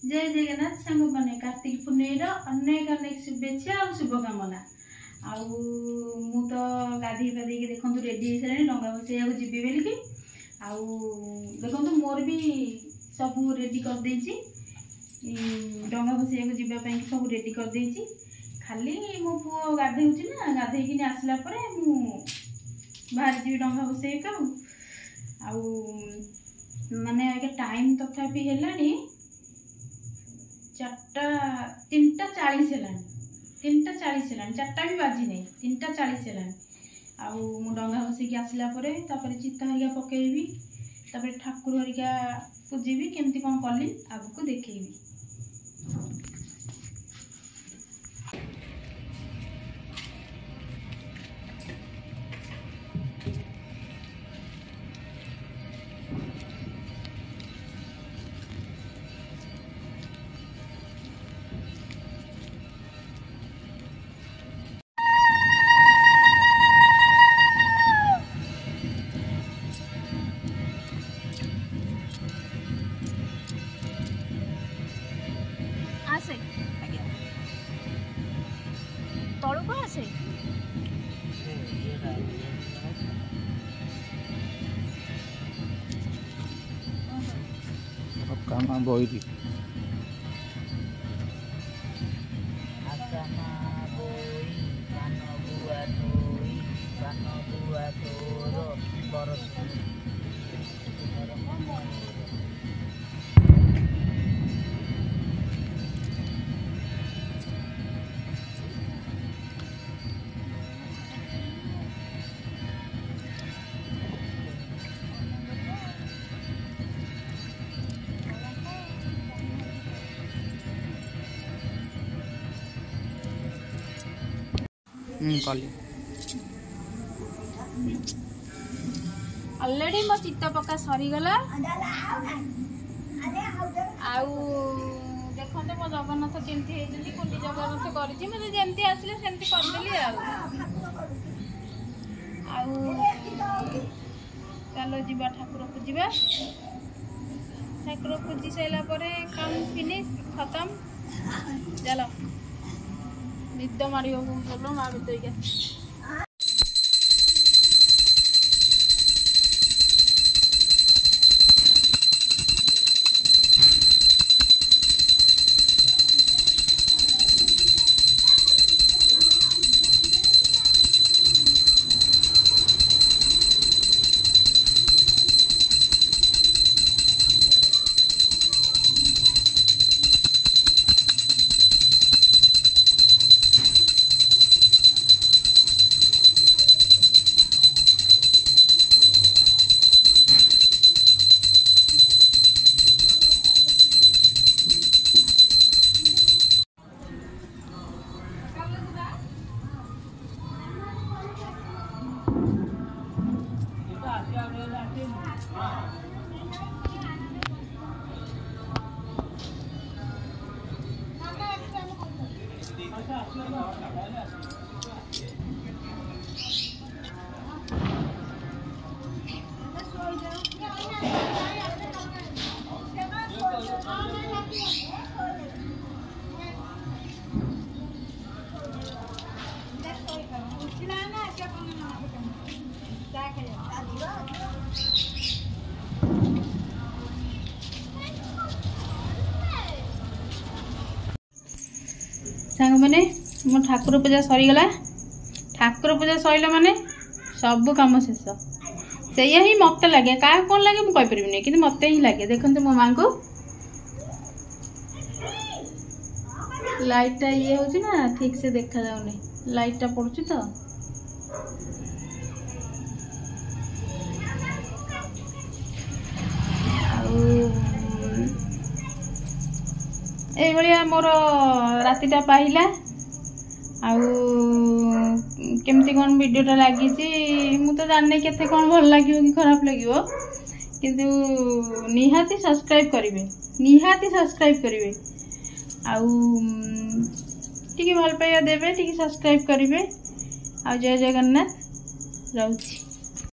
जय जगन्नाथ सांग मैंने कार्तिक पुनईर अनेक अनेक शुभेच्छा और शुभकामना। आउ मु तो गाधी पाधी देखो रेडी हो सारे डंगा भसैया जीवी बोलिकी देखो मोर भी सब रेडी कर देछि डंगा भसैया जीवाई सब रेडी कर देछि खाली मो पुओ गाधे ना गाधे आसला परे मु बाहर जी डंगा भसैया आउ माने आगे टाइम तथापि हेलानी 3:40 हेलानी 3:40 हेलानी 4टा भी बाजी नहीं 3:40 हेलानी आउ मु डंगा भसैकी आसला परे तापर चिता हरिका पकेबी तापर ठाकुर हरिका पूजीबी केमती कौन कली आगु देखेबी। आसे आज्ञा तलू को आसे काम बोइरी ऑलरेडी मो चित्त पक्का सरीगला आउ देखो मो जगन्नाथ केमती होती कुंडी जगन्नाथ करी मतलब जमती आसले सेमती करदेली चलो जीवा ठाकुर पूजा ठाकुर पूजी सारा काम फिनिश खत्म चलो निद मार चलो माँ भीतर सांग मैंने मो ठाकुर पूजा सरीगला ठाकुर पूजा सरला माने सब कम शेष से ही मत लगे क्या कौन लगे मुझे कहीपरि कि मत ही लगे देखते मो माँ को लाइटा ये हो ना ठीक से देखा जाऊनी लाइटा पड़ुची तो ये मोर रातिटा पाइला केमती कौन वीडियोटा लगी मु तो जाने केते कौन भल लगे कि खराब लगे किंतु निहाती सब्सक्राइब करेंगे निहाती सब्सक्राइब करेंगे टी भल पाइबा देवे टी सब्सक्राइब करेंगे आ जय जगन्नाथ रहूची।